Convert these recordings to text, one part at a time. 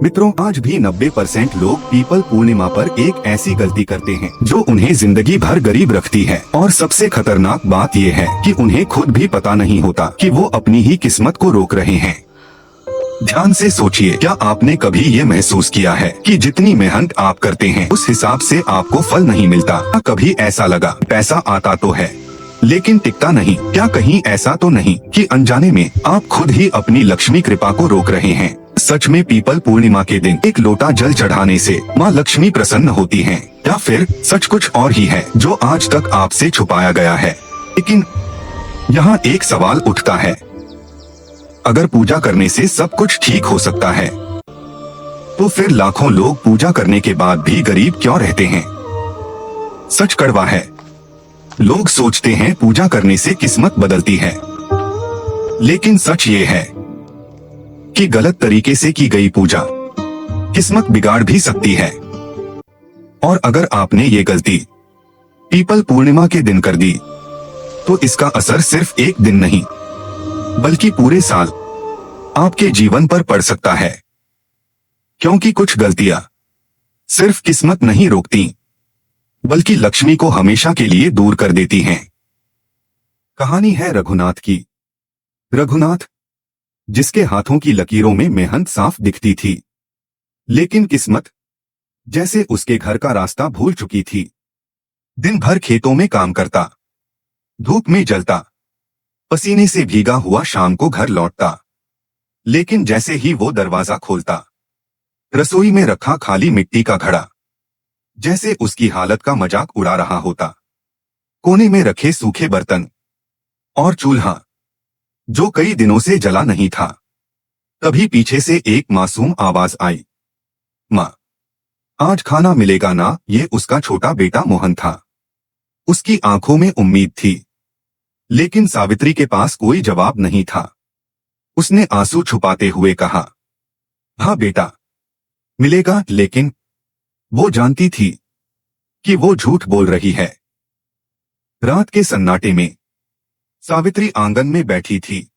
मित्रों, आज भी 90% लोग पीपल पूर्णिमा पर एक ऐसी गलती करते हैं जो उन्हें जिंदगी भर गरीब रखती है। और सबसे खतरनाक बात ये है कि उन्हें खुद भी पता नहीं होता कि वो अपनी ही किस्मत को रोक रहे हैं। ध्यान से सोचिए, क्या आपने कभी ये महसूस किया है कि जितनी मेहनत आप करते हैं उस हिसाब से आपको फल नहीं मिलता? क्या कभी ऐसा लगा पैसा आता तो है लेकिन टिकता नहीं? क्या कहीं ऐसा तो नहीं कि अनजाने में आप खुद ही अपनी लक्ष्मी कृपा को रोक रहे हैं? सच में पीपल पूर्णिमा के दिन एक लोटा जल चढ़ाने से माँ लक्ष्मी प्रसन्न होती हैं, या फिर सच कुछ और ही है जो आज तक आपसे छुपाया गया है? लेकिन यहाँ एक सवाल उठता है, अगर पूजा करने से सब कुछ ठीक हो सकता है तो फिर लाखों लोग पूजा करने के बाद भी गरीब क्यों रहते हैं? सच कड़वा है। लोग सोचते हैं पूजा करने से किस्मत बदलती है, लेकिन सच ये है कि गलत तरीके से की गई पूजा किस्मत बिगाड़ भी सकती है। और अगर आपने ये गलती पीपल पूर्णिमा के दिन कर दी तो इसका असर सिर्फ एक दिन नहीं बल्कि पूरे साल आपके जीवन पर पड़ सकता है। क्योंकि कुछ गलतियां सिर्फ किस्मत नहीं रोकती बल्कि लक्ष्मी को हमेशा के लिए दूर कर देती हैं। कहानी है रघुनाथ की। रघुनाथ, जिसके हाथों की लकीरों में मेहनत साफ दिखती थी, लेकिन किस्मत जैसे उसके घर का रास्ता भूल चुकी थी। दिन भर खेतों में काम करता, धूप में जलता, पसीने से भीगा हुआ शाम को घर लौटता, लेकिन जैसे ही वो दरवाजा खोलता, रसोई में रखा खाली मिट्टी का घड़ा जैसे उसकी हालत का मजाक उड़ा रहा होता। कोने में रखे सूखे बर्तन और चूल्हा जो कई दिनों से जला नहीं था। तभी पीछे से एक मासूम आवाज आई, माँ, आज खाना मिलेगा ना? ये उसका छोटा बेटा मोहन था। उसकी आंखों में उम्मीद थी, लेकिन सावित्री के पास कोई जवाब नहीं था। उसने आंसू छुपाते हुए कहा, हाँ बेटा, मिलेगा। लेकिन वो जानती थी कि वो झूठ बोल रही है। रात के सन्नाटे में सावित्री आंगन में बैठी थी,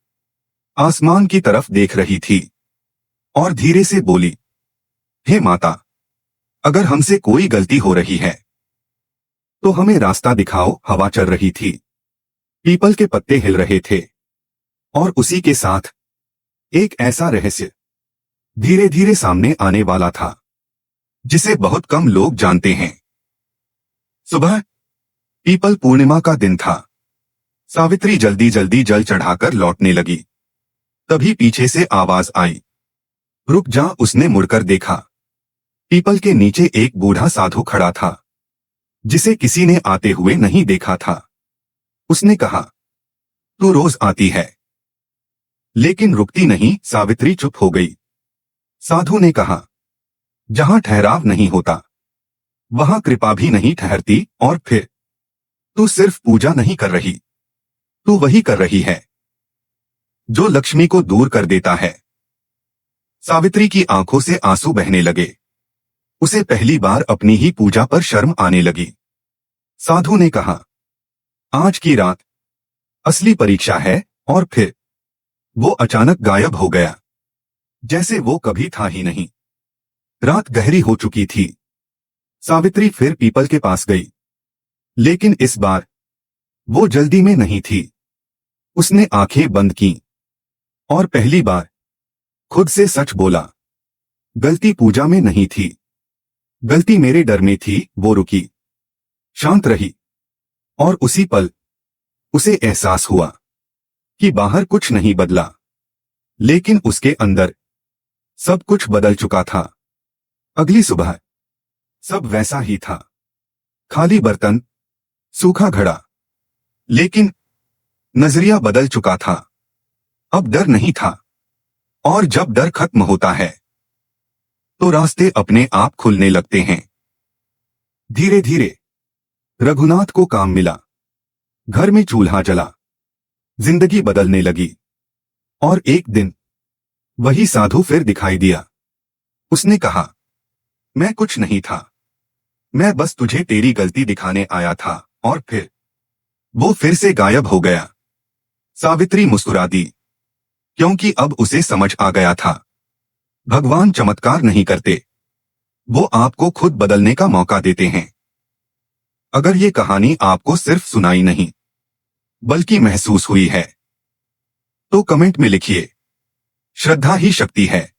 आसमान की तरफ देख रही थी और धीरे से बोली, हे माता, अगर हमसे कोई गलती हो रही है तो हमें रास्ता दिखाओ। हवा चल रही थी, पीपल के पत्ते हिल रहे थे और उसी के साथ एक ऐसा रहस्य धीरे धीरे सामने आने वाला था जिसे बहुत कम लोग जानते हैं। सुबह पीपल पूर्णिमा का दिन था। सावित्री जल्दी जल्दी जल चढ़ाकर लौटने लगी। तभी पीछे से आवाज आई, रुक जा। उसने मुड़कर देखा, पीपल के नीचे एक बूढ़ा साधु खड़ा था जिसे किसी ने आते हुए नहीं देखा था। उसने कहा, तू रोज आती है? लेकिन रुकती नहीं। सावित्री चुप हो गई। साधु ने कहा, जहां ठहराव नहीं होता वहां कृपा भी नहीं ठहरती। और फिर तू सिर्फ पूजा नहीं कर रही, तू वही कर रही है जो लक्ष्मी को दूर कर देता है। सावित्री की आंखों से आंसू बहने लगे। उसे पहली बार अपनी ही पूजा पर शर्म आने लगी। साधु ने कहा, आज की रात असली परीक्षा है। और फिर वो अचानक गायब हो गया, जैसे वो कभी था ही नहीं। रात गहरी हो चुकी थी। सावित्री फिर पीपल के पास गई, लेकिन इस बार वो जल्दी में नहीं थी। उसने आंखें बंद की और पहली बार खुद से सच बोला, गलती पूजा में नहीं थी, गलती मेरे डर में थी। वो रुकी, शांत रही और उसी पल उसे एहसास हुआ कि बाहर कुछ नहीं बदला, लेकिन उसके अंदर सब कुछ बदल चुका था। अगली सुबह सब वैसा ही था, खाली बर्तन, सूखा घड़ा, लेकिन नजरिया बदल चुका था। अब डर नहीं था, और जब डर खत्म होता है तो रास्ते अपने आप खुलने लगते हैं। धीरे धीरे रघुनाथ को काम मिला, घर में चूल्हा जला, जिंदगी बदलने लगी। और एक दिन वही साधु फिर दिखाई दिया। उसने कहा, मैं कुछ नहीं था, मैं बस तुझे तेरी गलती दिखाने आया था। और फिर वो फिर से गायब हो गया। सावित्री मुस्कुरा दी, क्योंकि अब उसे समझ आ गया था भगवान चमत्कार नहीं करते, वो आपको खुद बदलने का मौका देते हैं। अगर ये कहानी आपको सिर्फ सुनाई नहीं बल्कि महसूस हुई है तो कमेंट में लिखिए, श्रद्धा ही शक्ति है।